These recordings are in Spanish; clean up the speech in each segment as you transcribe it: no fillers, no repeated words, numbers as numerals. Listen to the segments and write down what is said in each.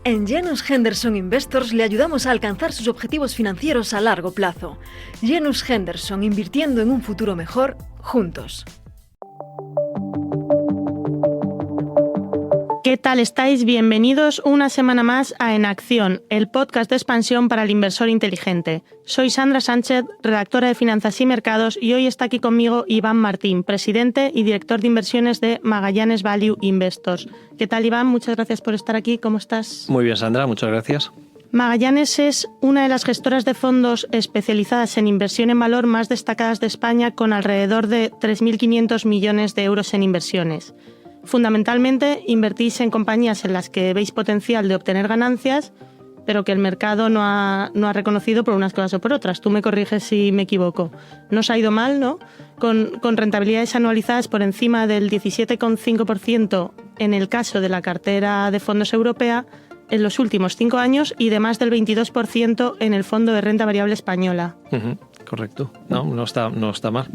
En Janus Henderson Investors le ayudamos a alcanzar sus objetivos financieros a largo plazo. Janus Henderson, invirtiendo en un futuro mejor, juntos. ¿Qué tal estáis? Bienvenidos una semana más a En Acción, el podcast de expansión para el inversor inteligente. Soy Sandra Sánchez, redactora de Finanzas y Mercados, y hoy está aquí conmigo Iván Martín, presidente y director de inversiones de Magallanes Value Investors. ¿Qué tal, Iván? Muchas gracias por estar aquí. ¿Cómo estás? Muy bien, Sandra, muchas gracias. Magallanes es una de las gestoras de fondos especializadas en inversión en valor más destacadas de España, con alrededor de 3.500 millones de euros en inversiones. Fundamentalmente, invertís en compañías en las que veis potencial de obtener ganancias, pero que el mercado no ha reconocido por unas cosas o por otras. Tú me corriges si me equivoco. No os ha ido mal, ¿no? Con rentabilidades anualizadas por encima del 17,5% en el caso de la cartera de fondos europea en los últimos 5 años y de más del 22% en el Fondo de Renta Variable Española. Correcto. No está mal.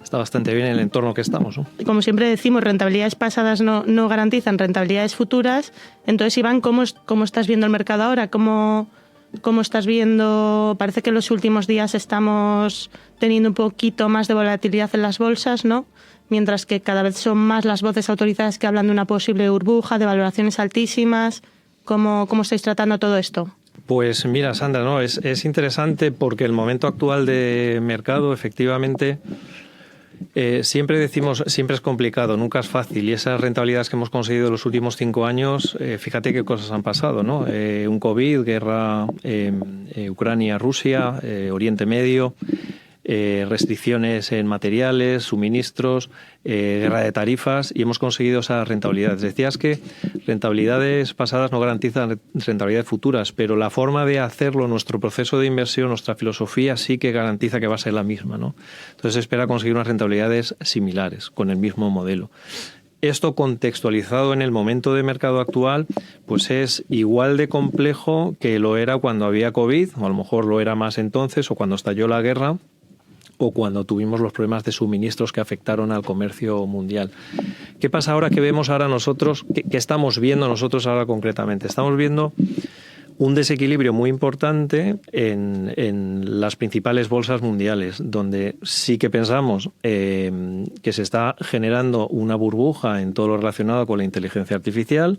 Está bastante bien en el entorno que estamos, ¿no? Como siempre decimos, rentabilidades pasadas no garantizan rentabilidades futuras. Entonces, Iván, ¿cómo estás viendo el mercado ahora? ¿Cómo estás viendo? Parece que en los últimos días estamos teniendo un poquito más de volatilidad en las bolsas, ¿no? Mientras que cada vez son más las voces autorizadas que hablan de una posible burbuja, de valoraciones altísimas. ¿Cómo estáis tratando todo esto? Pues mira, Sandra, no es interesante porque el momento actual de mercado, efectivamente, siempre es complicado, nunca es fácil. Y esas rentabilidades que hemos conseguido en los últimos 5 años, fíjate qué cosas han pasado, ¿no? Un COVID, guerra Ucrania-Rusia, Oriente Medio, restricciones en materiales, suministros, guerra de tarifas, y hemos conseguido esas rentabilidades. Decías que rentabilidades pasadas no garantizan rentabilidades futuras, pero la forma de hacerlo, nuestro proceso de inversión, nuestra filosofía sí que garantiza que va a ser la misma, ¿no? Entonces se espera conseguir unas rentabilidades similares con el mismo modelo. Esto contextualizado en el momento de mercado actual, pues es igual de complejo que lo era cuando había COVID, o a lo mejor lo era más entonces, o cuando estalló la guerra, o cuando tuvimos los problemas de suministros que afectaron al comercio mundial. ¿Qué pasa ahora? ¿Qué vemos ahora nosotros? ¿Qué estamos viendo nosotros ahora concretamente? Estamos viendo un desequilibrio muy importante en las principales bolsas mundiales, donde sí que pensamos que se está generando una burbuja en todo lo relacionado con la inteligencia artificial.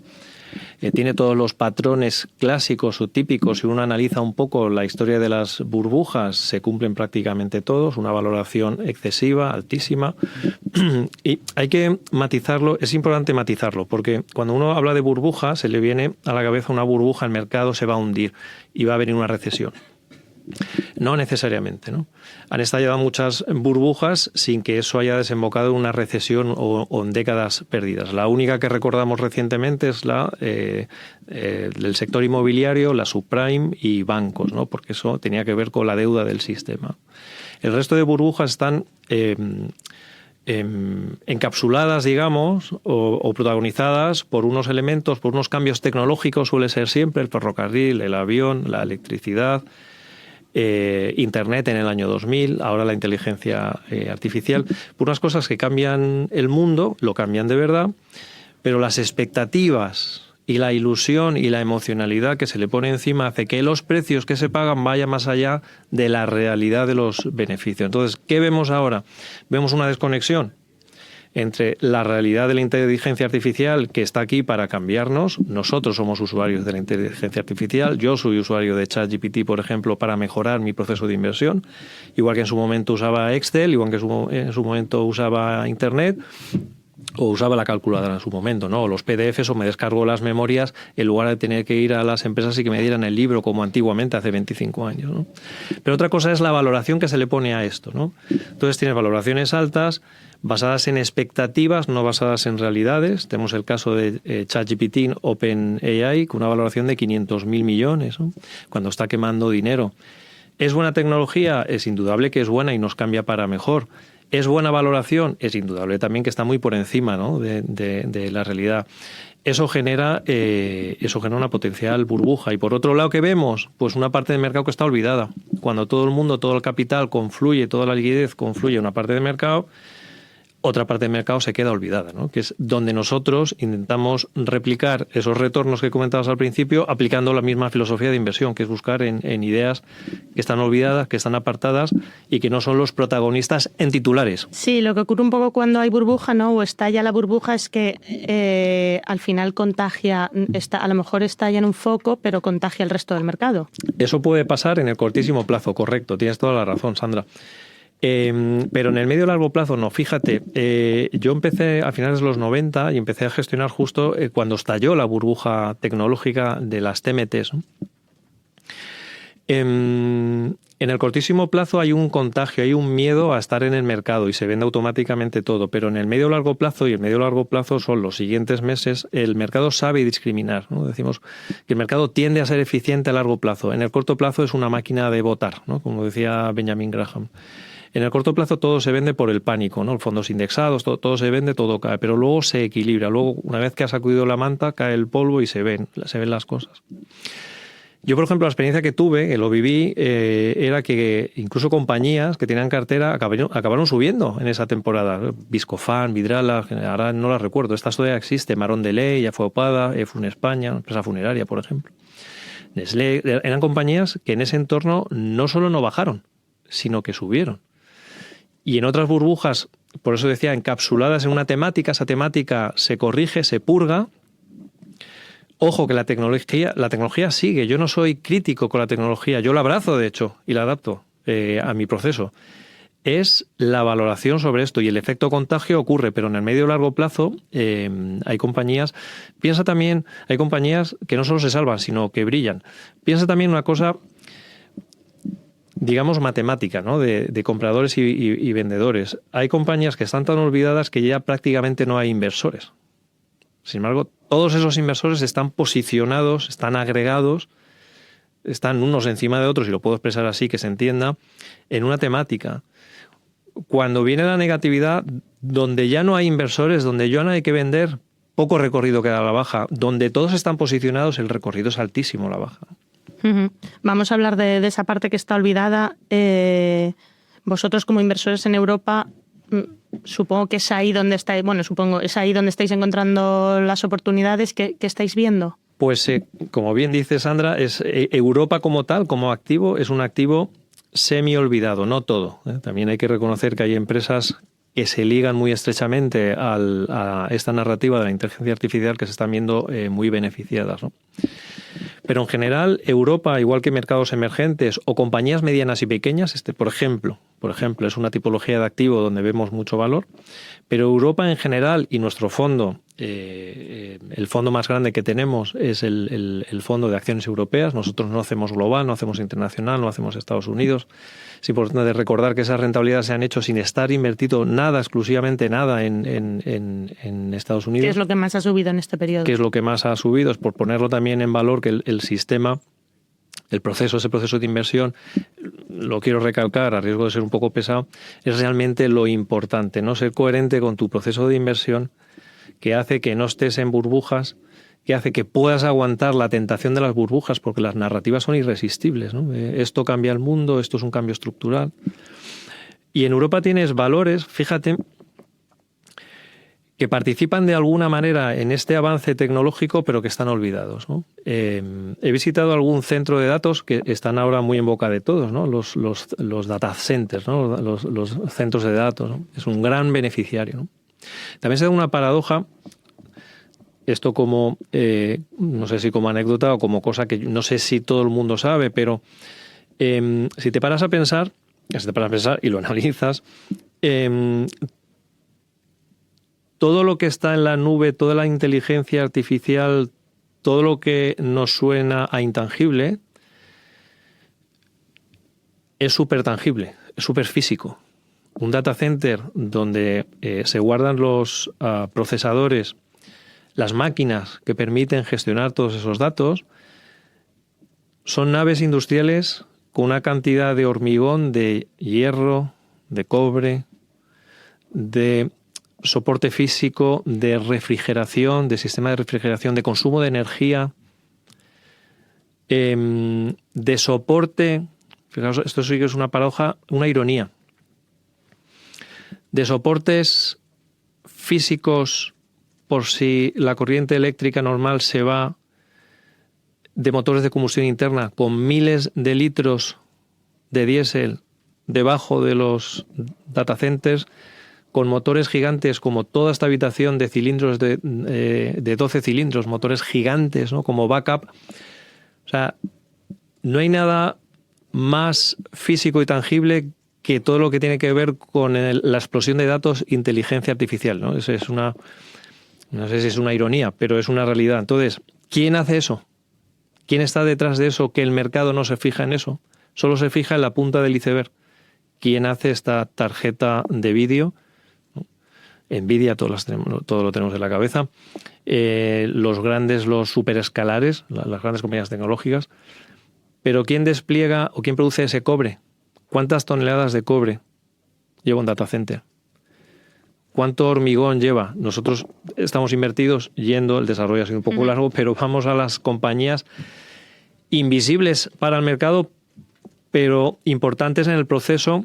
Tiene todos los patrones clásicos o típicos. Si uno analiza un poco la historia de las burbujas, se cumplen prácticamente todos. Una valoración excesiva, altísima. Y hay que matizarlo, es importante matizarlo, porque cuando uno habla de burbuja, se le viene a la cabeza una burbuja, el mercado se va a hundir y va a venir una recesión. No necesariamente, ¿no? Han estallado muchas burbujas sin que eso haya desembocado en una recesión o en décadas perdidas. La única que recordamos recientemente es la del sector inmobiliario, la subprime y bancos, ¿no? Porque eso tenía que ver con la deuda del sistema. El resto de burbujas están encapsuladas, digamos, o protagonizadas por unos elementos, por unos cambios tecnológicos, suele ser siempre el ferrocarril, el avión, la electricidad, Internet en el año 2000, ahora la inteligencia artificial, por unas cosas que cambian el mundo, lo cambian de verdad, pero las expectativas y la ilusión y la emocionalidad que se le pone encima hace que los precios que se pagan vayan más allá de la realidad de los beneficios. Entonces, ¿qué vemos ahora? Vemos una desconexión entre la realidad de la inteligencia artificial, que está aquí para cambiarnos. Nosotros somos usuarios de la inteligencia artificial. Yo soy usuario de ChatGPT, por ejemplo, para mejorar mi proceso de inversión. Igual que en su momento usaba Excel, igual que en su momento usaba Internet, o usaba la calculadora en su momento, ¿no? O los PDFs, o me descargo las memorias en lugar de tener que ir a las empresas y que me dieran el libro como antiguamente hace 25 años, ¿no? Pero otra cosa es la valoración que se le pone a esto, ¿no? Entonces tienes valoraciones altas basadas en expectativas, no basadas en realidades. Tenemos el caso de ChatGPT, OpenAI, con una valoración de 500.000 millones, ¿no? Cuando está quemando dinero. ¿Es buena tecnología? Es indudable que es buena y nos cambia para mejor. ¿Es buena valoración? Es indudable también que está muy por encima, ¿no?, de la realidad. Eso genera una potencial burbuja. Y por otro lado, ¿qué vemos? Pues una parte del mercado que está olvidada. Cuando todo el mundo, todo el capital confluye, toda la liquidez confluye en una parte del mercado, otra parte del mercado se queda olvidada, ¿no? Que es donde nosotros intentamos replicar esos retornos que comentabas al principio aplicando la misma filosofía de inversión, que es buscar en ideas que están olvidadas, que están apartadas y que no son los protagonistas en titulares. Sí, lo que ocurre un poco cuando hay burbuja, ¿no? O estalla la burbuja es que al final contagia, a lo mejor estalla en un foco, pero contagia el resto del mercado. Eso puede pasar en el cortísimo plazo, correcto, tienes toda la razón, Sandra. Pero en el medio y largo plazo no, fíjate, yo empecé a finales de los 90 y empecé a gestionar justo cuando estalló la burbuja tecnológica de las TMTs, ¿no? En el cortísimo plazo hay un contagio, hay un miedo a estar en el mercado y se vende automáticamente todo, pero en el medio y largo plazo, y el medio y largo plazo son los siguientes meses, el mercado sabe discriminar, ¿no? Decimos que el mercado tiende a ser eficiente a largo plazo. En el corto plazo es una máquina de votar, ¿no? Como decía Benjamin Graham. En el corto plazo todo se vende por el pánico, ¿no? Fondos indexados, todo se vende, todo cae, pero luego se equilibra. Luego, una vez que ha sacudido la manta, cae el polvo y se ven las cosas. Yo, por ejemplo, la experiencia que tuve, que lo viví, era que incluso compañías que tenían cartera acabaron subiendo en esa temporada. Viscofan, Vidrala, ahora no las recuerdo. Esta todavía existe, Marón de Ley, ya fue Opada, Fun España, empresa funeraria, por ejemplo. Nestlé, eran compañías que en ese entorno no solo no bajaron, sino que subieron. Y en otras burbujas, por eso decía, encapsuladas en una temática, esa temática se corrige, se purga. Ojo, que la tecnología sigue. Yo no soy crítico con la tecnología. Yo la abrazo, de hecho, y la adapto a mi proceso. Es la valoración sobre esto y el efecto contagio ocurre, pero en el medio y largo plazo hay compañías... Piensa también, hay compañías que no solo se salvan, sino que brillan. Piensa también una cosa, digamos, matemática, ¿no? De compradores y vendedores. Hay compañías que están tan olvidadas que ya prácticamente no hay inversores. Sin embargo, todos esos inversores están posicionados, están agregados, están unos encima de otros, y lo puedo expresar así, que se entienda, en una temática. Cuando viene la negatividad, donde ya no hay inversores, donde ya no hay que vender, poco recorrido queda a la baja. Donde todos están posicionados, el recorrido es altísimo a la baja. Vamos a hablar de esa parte que está olvidada. Vosotros, como inversores en Europa, supongo que es ahí donde estáis, es ahí donde estáis encontrando las oportunidades que estáis viendo. Pues como bien dice Sandra, Europa como tal, como activo, es un activo semi-olvidado, no todo. También hay que reconocer que hay empresas que se ligan muy estrechamente a esta narrativa de la inteligencia artificial que se están viendo muy beneficiadas, ¿no? Pero en general, Europa, igual que mercados emergentes o compañías medianas y pequeñas, por ejemplo, es una tipología de activo donde vemos mucho valor, pero Europa en general y nuestro fondo, el fondo más grande que tenemos es el fondo de acciones europeas. Nosotros no hacemos global, no hacemos internacional, no hacemos Estados Unidos. Es importante recordar que esas rentabilidades se han hecho sin estar invertido exclusivamente nada en Estados Unidos. ¿Qué es lo que más ha subido en este periodo? ¿Qué es lo que más ha subido? Es por ponerlo también en valor que el sistema, ese proceso de inversión, lo quiero recalcar a riesgo de ser un poco pesado, es realmente lo importante, ¿no? Ser coherente con tu proceso de inversión, que hace que no estés en burbujas, que hace que puedas aguantar la tentación de las burbujas, porque las narrativas son irresistibles, ¿no? Esto cambia el mundo, esto es un cambio estructural. Y en Europa tienes valores, fíjate, que participan de alguna manera en este avance tecnológico, pero que están olvidados, ¿no? He visitado algún centro de datos que están ahora muy en boca de todos, ¿no? Los data centers, ¿no? Los centros de datos, ¿no? Es un gran beneficiario, ¿no? También se da una paradoja, esto como, no sé si como anécdota o como cosa que no sé si todo el mundo sabe, pero si te paras a pensar y lo analizas, todo lo que está en la nube, toda la inteligencia artificial, todo lo que nos suena a intangible, es súper tangible, es súper físico. Un data center donde se guardan los procesadores, las máquinas que permiten gestionar todos esos datos, son naves industriales con una cantidad de hormigón, de hierro, de cobre, de soporte físico, de refrigeración, de sistema de refrigeración, de consumo de energía, de soporte. Fijaos, esto sí que es una paradoja, una ironía. De soportes físicos por si la corriente eléctrica normal se va de motores de combustión interna con miles de litros de diésel debajo de los data centers, con motores gigantes como toda esta habitación de cilindros de 12 cilindros, motores gigantes, ¿no? Como backup. O sea, no hay nada más físico y tangible que todo lo que tiene que ver con la explosión de datos, inteligencia artificial, ¿no? Eso es una, no sé si es una ironía, pero es una realidad. Entonces, ¿quién hace eso? ¿Quién está detrás de eso que el mercado no se fija en eso? Solo se fija en la punta del iceberg. ¿Quién hace esta tarjeta de vídeo? Nvidia, todo lo tenemos en la cabeza. Los superescalares, las grandes compañías tecnológicas. Pero ¿quién despliega o quién produce ese cobre? ¿Cuántas toneladas de cobre lleva un data center? ¿Cuánto hormigón lleva? Nosotros estamos invertidos el desarrollo ha sido un poco largo, pero vamos a las compañías invisibles para el mercado, pero importantes en el proceso,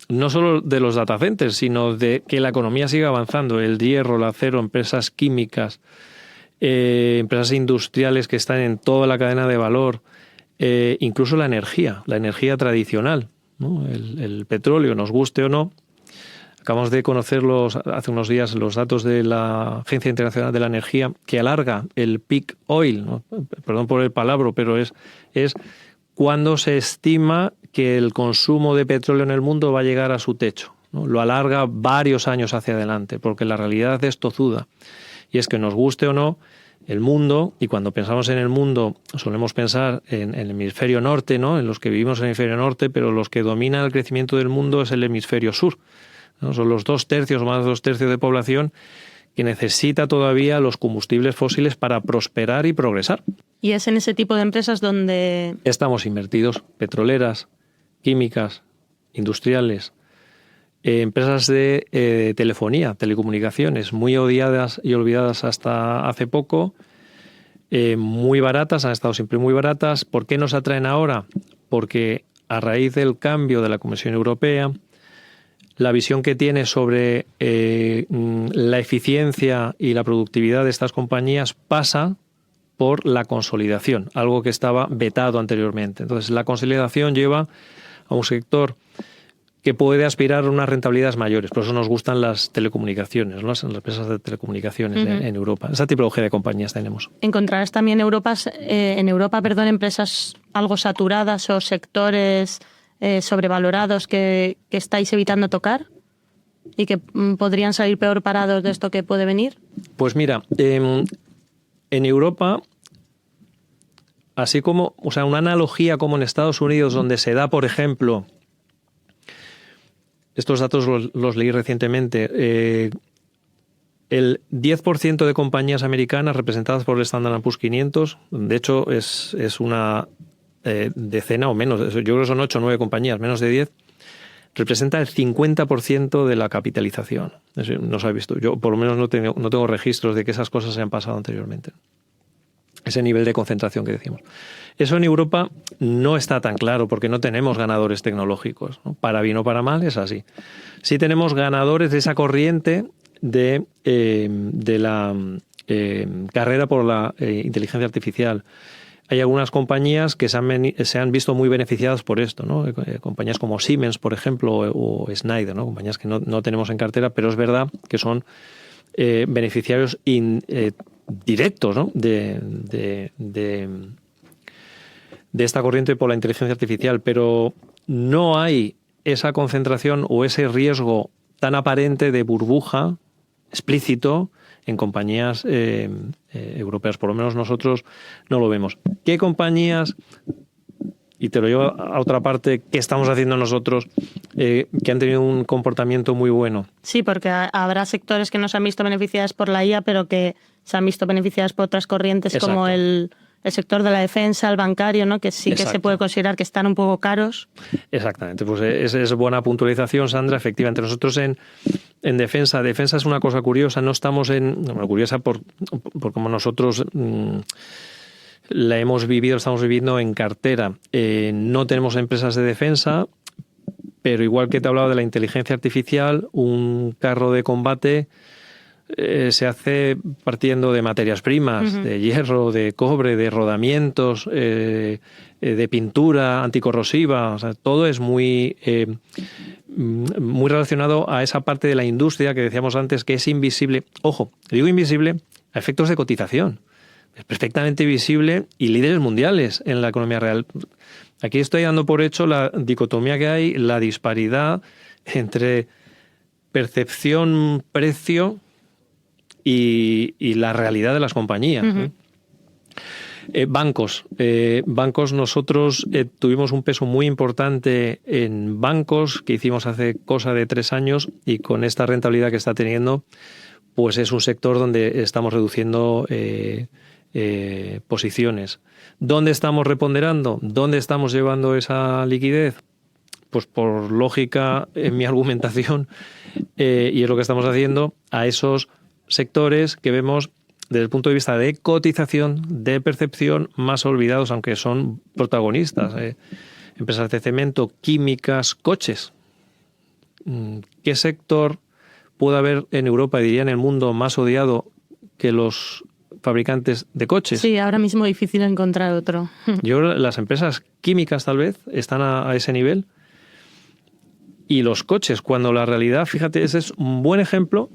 no solo de los data centers, sino de que la economía siga avanzando. El hierro, el acero, empresas químicas, empresas industriales que están en toda la cadena de valor, incluso la energía tradicional, ¿no? El petróleo, nos guste o no. Acabamos de conocer hace unos días los datos de la Agencia Internacional de la Energía, que alarga el peak oil, ¿no? Perdón por el palabra, pero es cuando se estima que el consumo de petróleo en el mundo va a llegar a su techo, ¿no? Lo alarga varios años hacia adelante, porque la realidad es tozuda. Y es que nos guste o no, el mundo, y cuando pensamos en el mundo solemos pensar en el hemisferio norte, ¿no? En los que vivimos en el hemisferio norte, pero los que dominan el crecimiento del mundo es el hemisferio sur, ¿no? Son los 2/3 o más de 2/3 de población que necesita todavía los combustibles fósiles para prosperar y progresar. Y es en ese tipo de empresas donde estamos invertidos: petroleras, químicas, industriales, empresas de telefonía, telecomunicaciones, muy odiadas y olvidadas hasta hace poco, muy baratas, han estado siempre muy baratas. ¿Por qué nos atraen ahora? Porque a raíz del cambio de la Comisión Europea, la visión que tiene sobre la eficiencia y la productividad de estas compañías pasa por la consolidación, algo que estaba vetado anteriormente. Entonces, la consolidación lleva a un sector que puede aspirar a unas rentabilidades mayores. Por eso nos gustan las telecomunicaciones, ¿no? Las empresas de telecomunicaciones en Europa. Esa tipología de compañías tenemos. ¿Encontrarás también en Europa, empresas algo saturadas o sectores sobrevalorados que estáis evitando tocar y que podrían salir peor parados de esto que puede venir? Pues mira, en Europa, así como, o sea, una analogía como en Estados Unidos, donde se da, por ejemplo, estos datos los leí recientemente, el 10% de compañías americanas representadas por el Standard & Poor's 500, de hecho es una decena o menos, yo creo que son 8 o 9 compañías, menos de 10, representa el 50% de la capitalización. Eso no se ha visto. Yo por lo menos no tengo registros de que esas cosas se han pasado anteriormente. Ese nivel de concentración que decimos. Eso en Europa no está tan claro porque no tenemos ganadores tecnológicos, ¿no? Para bien o para mal es así. Sí tenemos ganadores de esa corriente de la carrera por la inteligencia artificial. Hay algunas compañías que se han visto muy beneficiadas por esto, ¿no? Compañías como Siemens, por ejemplo, o Schneider, ¿no? Compañías que no tenemos en cartera, pero es verdad que son beneficiarios directos, ¿no? de esta corriente por la inteligencia artificial, pero no hay esa concentración o ese riesgo tan aparente de burbuja explícito en compañías europeas. Por lo menos nosotros no lo vemos. ¿Qué compañías, y te lo llevo a otra parte, qué estamos haciendo nosotros, que han tenido un comportamiento muy bueno? Sí, porque habrá sectores que no se han visto beneficiados por la IA, pero que se han visto beneficiadas por otras corrientes. Exacto. Como el sector de la defensa, el bancario, ¿no? Que sí. Exacto. Que se puede considerar que están un poco caros. Exactamente, pues es buena puntualización, Sandra. Efectivamente, nosotros en defensa es una cosa curiosa, no estamos curiosa por como nosotros la hemos vivido, estamos viviendo en cartera. No tenemos empresas de defensa, pero igual que te he hablado de la inteligencia artificial, un carro de combate se hace partiendo de materias primas, de hierro, de cobre, de rodamientos, de pintura anticorrosiva. O sea, todo es muy relacionado a esa parte de la industria que decíamos antes que es invisible. Ojo, digo invisible a efectos de cotización. Es perfectamente visible y líderes mundiales en la economía real. Aquí estoy dando por hecho la dicotomía que hay, la disparidad entre percepción, precio y la realidad de las compañías. Bancos. Bancos, nosotros tuvimos un peso muy importante en bancos que hicimos hace cosa de 3 años y con esta rentabilidad que está teniendo, pues es un sector donde estamos reduciendo posiciones. ¿Dónde estamos reponderando? ¿Dónde estamos llevando esa liquidez? Pues por lógica, en mi argumentación, y es lo que estamos haciendo, a esos sectores que vemos desde el punto de vista de cotización, de percepción, más olvidados, aunque son protagonistas. Empresas de cemento, químicas, coches. ¿Qué sector puede haber en Europa, y diría en el mundo, más odiado que los fabricantes de coches? Sí, ahora mismo es difícil encontrar otro. Yo creo que las empresas químicas tal vez están a ese nivel. Y los coches, cuando la realidad, fíjate, ese es un buen ejemplo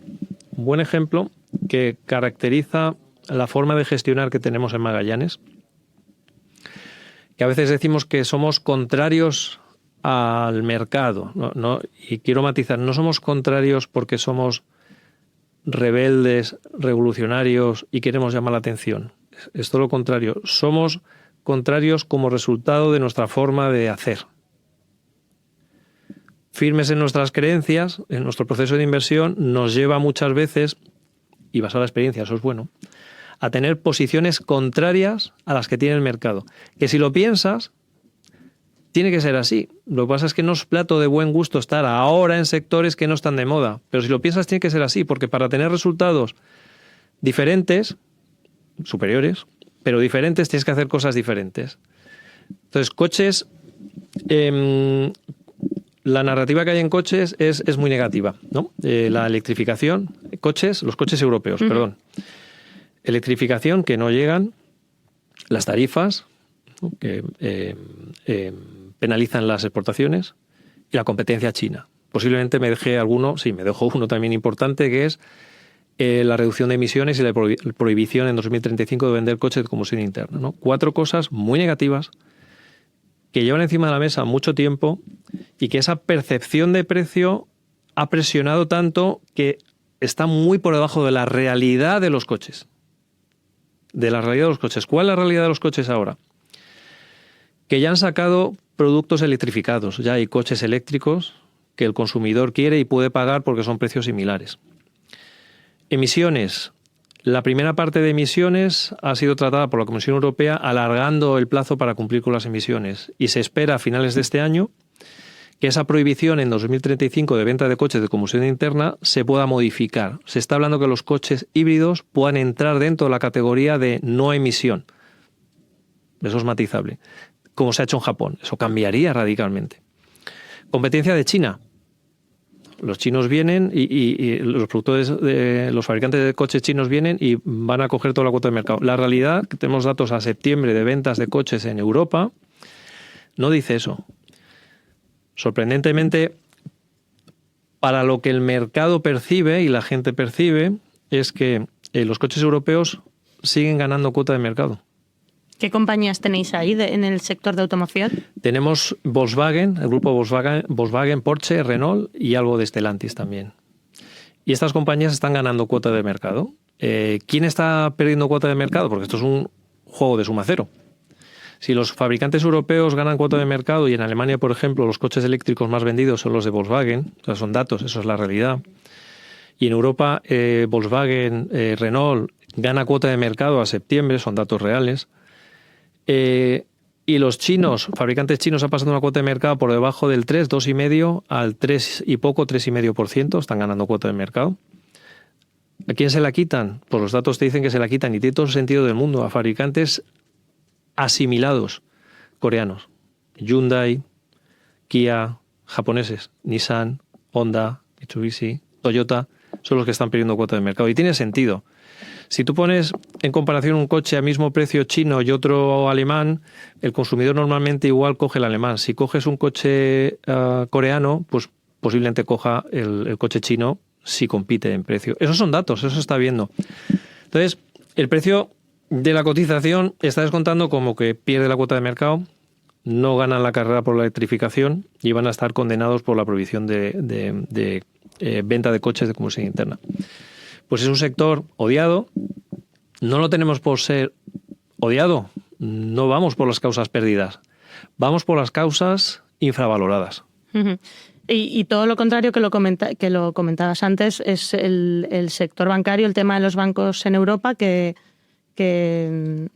que caracteriza la forma de gestionar que tenemos en Magallanes, que a veces decimos que somos contrarios al mercado, ¿no? Y quiero matizar, no somos contrarios porque somos rebeldes, revolucionarios y queremos llamar la atención. Es todo lo contrario, somos contrarios como resultado de nuestra forma de hacer. Firmes en nuestras creencias, en nuestro proceso de inversión, nos lleva muchas veces, y basado en la experiencia, eso es bueno, a tener posiciones contrarias a las que tiene el mercado. Que si lo piensas, tiene que ser así. Lo que pasa es que no es plato de buen gusto estar ahora en sectores que no están de moda. Pero si lo piensas, tiene que ser así, porque para tener resultados diferentes, superiores, pero diferentes, tienes que hacer cosas diferentes. Entonces, coches... la narrativa que hay en coches es muy negativa, ¿no? La electrificación, los coches europeos, perdón. Electrificación que no llegan, las tarifas, ¿no? Que penalizan las exportaciones y la competencia china. Posiblemente me dejé me dejó uno también importante, que es la reducción de emisiones y la prohibición en 2035 de vender coches de combustión interna, ¿no? 4 cosas muy negativas que llevan encima de la mesa mucho tiempo y que esa percepción de precio ha presionado tanto que está muy por debajo de la realidad de los coches. De la realidad de los coches. ¿Cuál es la realidad de los coches ahora? Que ya han sacado productos electrificados. Ya hay coches eléctricos que el consumidor quiere y puede pagar porque son precios similares. Emisiones. La primera parte de emisiones ha sido tratada por la Comisión Europea alargando el plazo para cumplir con las emisiones y se espera a finales de este año que esa prohibición en 2035 de venta de coches de combustión interna se pueda modificar. Se está hablando que los coches híbridos puedan entrar dentro de la categoría de no emisión. Eso es matizable. Como se ha hecho en Japón. Eso cambiaría radicalmente. Competencia de China. Los chinos vienen y los productores, los fabricantes de coches chinos vienen y van a coger toda la cuota de mercado. La realidad, que tenemos datos a septiembre de ventas de coches en Europa, no dice eso. Sorprendentemente, para lo que el mercado percibe y la gente percibe, es que los coches europeos siguen ganando cuota de mercado. ¿Qué compañías tenéis ahí en el sector de automoción? Tenemos Volkswagen, el grupo Volkswagen, Porsche, Renault y algo de Stellantis también. Y estas compañías están ganando cuota de mercado. ¿Quién está perdiendo cuota de mercado? Porque esto es un juego de suma cero. Si los fabricantes europeos ganan cuota de mercado y en Alemania, por ejemplo, los coches eléctricos más vendidos son los de Volkswagen, o sea, son datos, eso es la realidad. Y en Europa, Volkswagen, Renault gana cuota de mercado a septiembre, son datos reales. Y los chinos, fabricantes chinos, han pasado una cuota de mercado por debajo del 3, 2,5 al 3 y poco, 3,5%, están ganando cuota de mercado. ¿A quién se la quitan? Pues los datos te dicen que se la quitan y tiene todo el sentido del mundo a fabricantes asimilados coreanos. Hyundai, Kia, japoneses, Nissan, Honda, Mitsubishi, Toyota, son los que están perdiendo cuota de mercado. Y tiene sentido. Si tú pones en comparación un coche a mismo precio chino y otro alemán, el consumidor normalmente igual coge el alemán. Si coges un coche coreano, pues posiblemente coja el coche chino si compite en precio. Esos son datos, eso se está viendo. Entonces, el precio de la cotización está descontando como que pierde la cuota de mercado, no ganan la carrera por la electrificación y van a estar condenados por la prohibición de venta de coches de combustión interna. Pues es un sector odiado, no lo tenemos por ser odiado, no vamos por las causas perdidas, vamos por las causas infravaloradas. Uh-huh. Y todo lo contrario que lo comentabas antes es el sector bancario, el tema de los bancos en Europa que han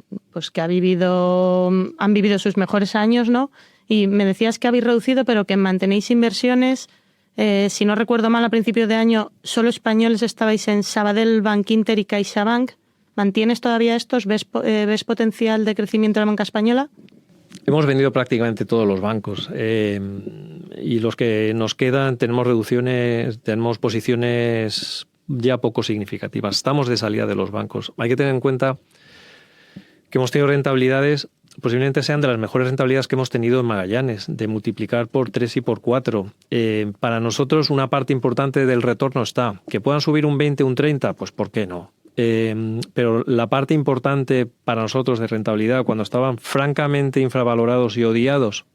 vivido sus mejores años, ¿no? Y me decías que habéis reducido, pero que mantenéis inversiones. Si no recuerdo mal, a principio de año solo españoles estabais en Sabadell, Bankinter y CaixaBank. ¿Mantienes todavía estos? ¿Ves potencial de crecimiento de la banca española? Hemos vendido prácticamente todos los bancos y los que nos quedan tenemos reducciones, tenemos posiciones ya poco significativas. Estamos de salida de los bancos. Hay que tener en cuenta que hemos tenido rentabilidades, posiblemente sean de las mejores rentabilidades que hemos tenido en Magallanes, de multiplicar por 3 y por 4. Para nosotros una parte importante del retorno está. ¿Que puedan subir un 20, un 30? Pues ¿por qué no? Pero la parte importante para nosotros de rentabilidad, cuando estaban francamente infravalorados y odiados,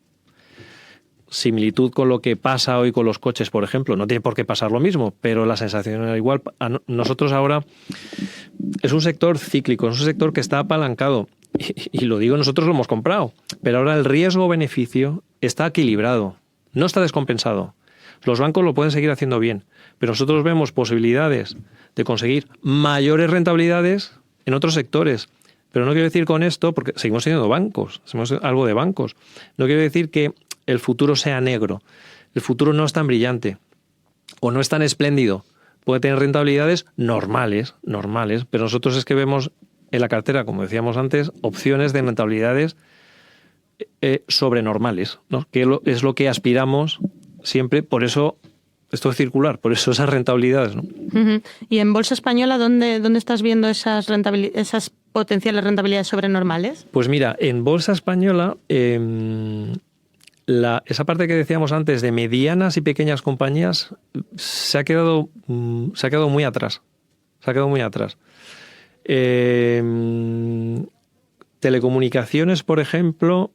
similitud con lo que pasa hoy con los coches, por ejemplo, no tiene por qué pasar lo mismo, pero la sensación era igual. A nosotros ahora es un sector cíclico, es un sector que está apalancado y lo digo, nosotros lo hemos comprado, pero ahora el riesgo-beneficio está equilibrado, no está descompensado. Los bancos lo pueden seguir haciendo bien, pero nosotros vemos posibilidades de conseguir mayores rentabilidades en otros sectores. Pero no quiero decir con esto, porque seguimos teniendo bancos, hacemos algo de bancos, no quiero decir que el futuro sea negro. El futuro no es tan brillante o no es tan espléndido. Puede tener rentabilidades normales, pero nosotros es que vemos en la cartera, como decíamos antes, opciones de rentabilidades sobrenormales, ¿no? Que es lo que aspiramos siempre, por eso esto es circular, por eso esas rentabilidades, ¿no? Uh-huh. Y en Bolsa Española, ¿dónde estás viendo esas potenciales rentabilidades sobrenormales? Pues mira, en Bolsa Española, esa parte que decíamos antes de medianas y pequeñas compañías se ha quedado muy atrás. Telecomunicaciones, por ejemplo,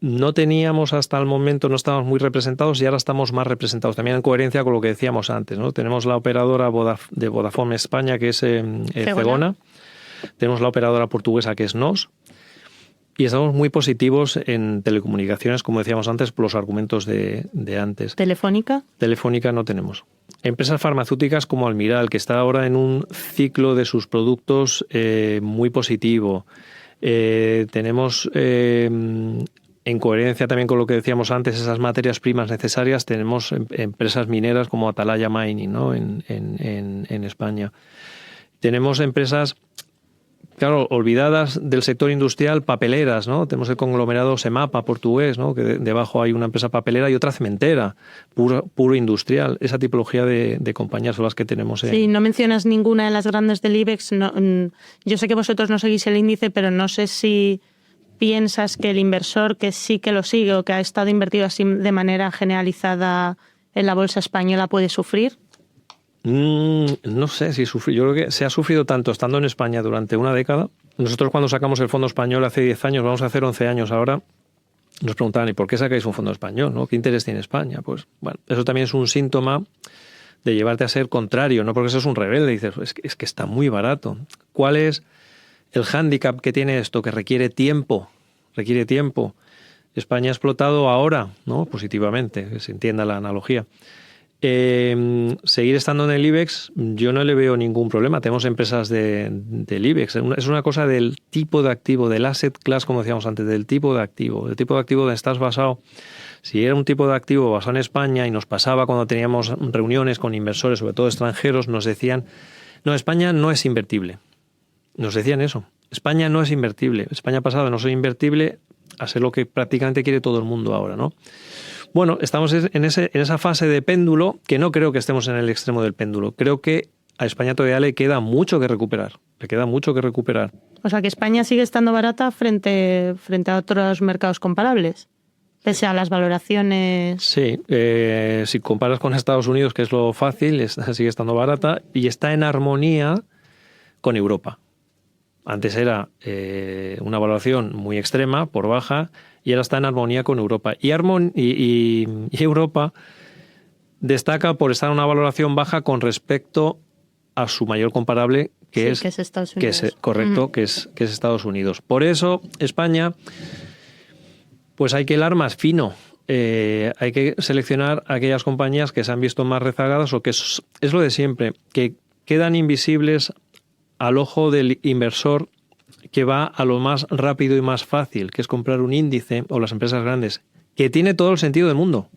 no teníamos hasta el momento, no estábamos muy representados y ahora estamos más representados. También en coherencia con lo que decíamos antes, ¿no? Tenemos la operadora de Vodafone España, que es Zegona. Tenemos la operadora portuguesa, que es NOS. Y estamos muy positivos en telecomunicaciones, como decíamos antes, por los argumentos de antes. ¿Telefónica? Telefónica no tenemos. Empresas farmacéuticas como Almiral, que está ahora en un ciclo de sus productos muy positivo. Tenemos, en coherencia también con lo que decíamos antes, esas materias primas necesarias, tenemos empresas mineras como Atalaya Mining, ¿no? en España. Tenemos empresas, claro, olvidadas del sector industrial, papeleras, ¿no? Tenemos el conglomerado Semapa portugués, ¿no? Que debajo hay una empresa papelera y otra cementera, puro industrial. Esa tipología de compañías son las que tenemos. Sí, no mencionas ninguna de las grandes del IBEX. No, yo sé que vosotros no seguís el índice, pero no sé si piensas que el inversor que sí que lo sigue o que ha estado invertido así de manera generalizada en la bolsa española puede sufrir. No sé si sufrir. Yo creo que se ha sufrido tanto estando en España durante una década. Nosotros cuando sacamos el fondo español hace 10 años, vamos a hacer 11 años ahora, nos preguntaban, ¿y por qué sacáis un fondo español? ¿No? ¿Qué interés tiene España? Pues bueno, eso también es un síntoma de llevarte a ser contrario, no porque eso es un rebelde, dices, es que está muy barato. ¿Cuál es el hándicap que tiene esto? Que requiere tiempo. España ha explotado ahora, ¿no? Positivamente, que se entienda la analogía. Seguir estando en el IBEX, yo no le veo ningún problema. Tenemos empresas del IBEX. Es una cosa del tipo de activo, del asset class, como decíamos antes, del tipo de activo. El tipo de activo donde estás basado. Si era un tipo de activo basado en España, y nos pasaba cuando teníamos reuniones con inversores, sobre todo extranjeros, nos decían, no, España no es invertible. Nos decían eso. España no es invertible. España ha pasado de no ser invertible a ser lo que prácticamente quiere todo el mundo ahora, ¿no? Bueno, estamos en esa fase de péndulo, que no creo que estemos en el extremo del péndulo. Creo que a España todavía le queda mucho que recuperar. Le queda mucho que recuperar. O sea que España sigue estando barata frente a otros mercados comparables, pese a las valoraciones. Sí, si comparas con Estados Unidos, que es lo fácil, sigue estando barata y está en armonía con Europa. Antes era una valoración muy extrema, por baja, y ahora está en armonía con Europa. Y Europa destaca por estar en una valoración baja con respecto a su mayor comparable, que es Estados Unidos. Correcto, que es Estados Unidos. Por eso, España, pues hay que hilar más fino. Hay que seleccionar aquellas compañías que se han visto más rezagadas o que es lo de siempre, que quedan invisibles al ojo del inversor que va a lo más rápido y más fácil, que es comprar un índice o las empresas grandes, que tiene todo el sentido del mundo.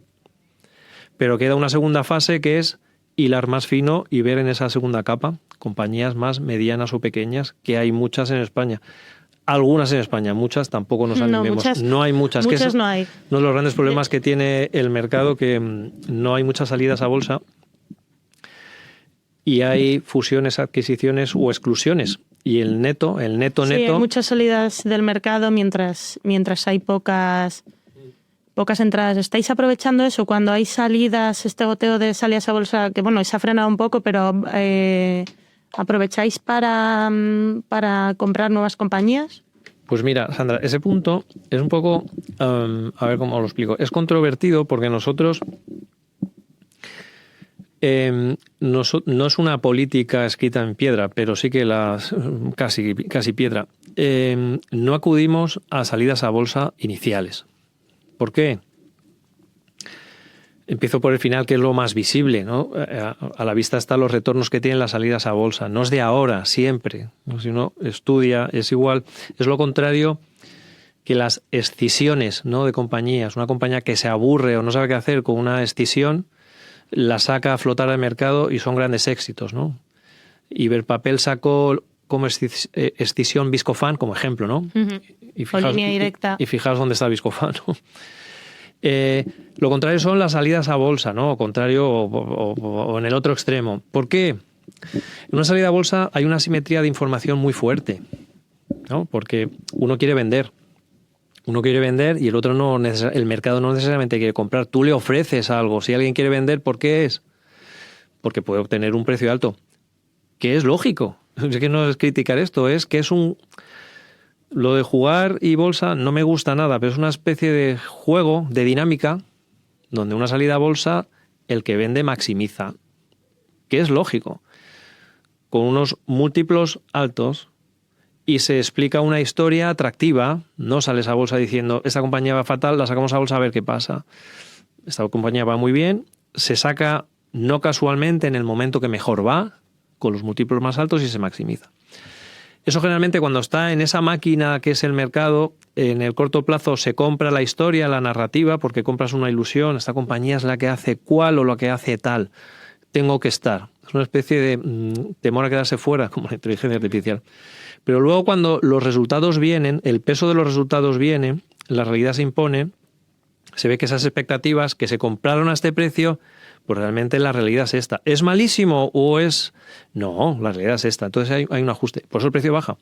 Pero queda una segunda fase que es hilar más fino y ver en esa segunda capa compañías más medianas o pequeñas, que hay muchas en España. Algunas en España, muchas tampoco nos animemos. No hay muchas. Muchas no hay. Uno de los grandes problemas que tiene el mercado, que no hay muchas salidas a bolsa y hay fusiones, adquisiciones o exclusiones. Y el neto. Sí, hay muchas salidas del mercado mientras hay pocas entradas. ¿Estáis aprovechando eso cuando hay salidas, este goteo de salidas a bolsa, que bueno, se ha frenado un poco, pero aprovecháis para comprar nuevas compañías? Pues mira, Sandra, ese punto es un poco, a ver cómo lo explico, es controvertido porque nosotros no es una política escrita en piedra, pero sí que casi piedra. No acudimos a salidas a bolsa iniciales. ¿Por qué? Empiezo por el final, que es lo más visible, ¿no? A la vista están los retornos que tienen las salidas a bolsa. No es de ahora, siempre. Si uno estudia, es igual. Es lo contrario que las escisiones, ¿no?, de compañías. Una compañía que se aburre o no sabe qué hacer con una escisión, la saca a flotar al mercado y son grandes éxitos, ¿no? Iberpapel sacó como escisión Viscofan como ejemplo, ¿no? Uh-huh. Y línea directa. Y fijaos dónde está Viscofan, ¿no? Lo contrario son las salidas a bolsa, ¿no? O contrario, o en el otro extremo. ¿Por qué? En una salida a bolsa hay una asimetría de información muy fuerte, ¿no? Porque uno quiere vender. Uno quiere vender y el otro no, el mercado no necesariamente quiere comprar. Tú le ofreces algo. Si alguien quiere vender, ¿por qué es? Porque puede obtener un precio alto. Que es lógico. Es que no es criticar esto, es que es lo de jugar y bolsa no me gusta nada, pero es una especie de juego, de dinámica, donde una salida a bolsa, el que vende maximiza. Que es lógico. Con unos múltiplos altos, y se explica una historia atractiva. No sales a bolsa diciendo, esta compañía va fatal, la sacamos a bolsa a ver qué pasa. Esta compañía va muy bien, se saca no casualmente en el momento que mejor va, con los múltiplos más altos y se maximiza. Eso generalmente cuando está en esa máquina que es el mercado, en el corto plazo se compra la historia, la narrativa, porque compras una ilusión, esta compañía es la que hace cual o la que hace tal. Tengo que estar. Es una especie de temor a quedarse fuera, como la inteligencia artificial. Pero luego cuando los resultados vienen, el peso de los resultados viene, la realidad se impone, se ve que esas expectativas que se compraron a este precio, pues realmente la realidad es esta. ¿Es malísimo o es...? No, la realidad es esta. Entonces hay un ajuste. Por eso el precio baja.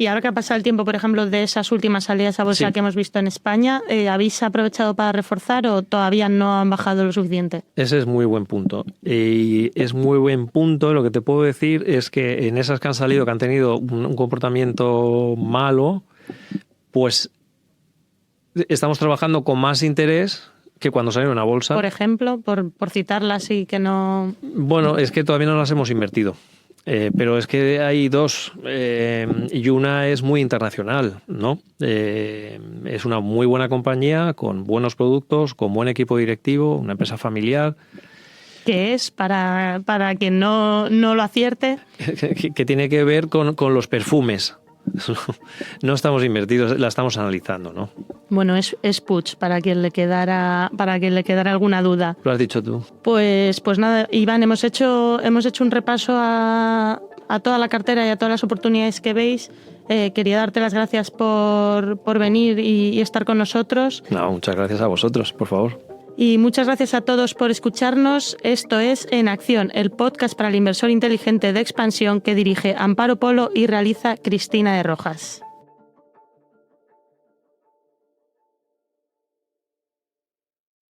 Y ahora que ha pasado el tiempo, por ejemplo, de esas últimas salidas a bolsa que hemos visto en España, ¿habéis aprovechado para reforzar o todavía no han bajado lo suficiente? Ese es muy buen punto. Y es muy buen punto. Lo que te puedo decir es que en esas que han salido, que han tenido un comportamiento malo, pues estamos trabajando con más interés que cuando salieron a bolsa. Por ejemplo, por citarlas y que no... Bueno, es que todavía no las hemos invertido. Pero es que hay dos, y una es muy internacional, ¿no? Es una muy buena compañía, con buenos productos, con buen equipo directivo, una empresa familiar. ¿Qué es? Para quien no lo acierte. Que tiene que ver con los perfumes. No estamos invertidos, la estamos analizando, ¿no? Bueno, es Puig, para quien le quedara alguna duda. Lo has dicho tú. Pues nada, Iván, hemos hecho un repaso a toda la cartera y a todas las oportunidades que veis. Quería darte las gracias por venir y estar con nosotros. No, muchas gracias a vosotros, por favor. Y muchas gracias a todos por escucharnos. Esto es En Acción, el podcast para el inversor inteligente de Expansión que dirige Amparo Polo y realiza Cristina de Rojas.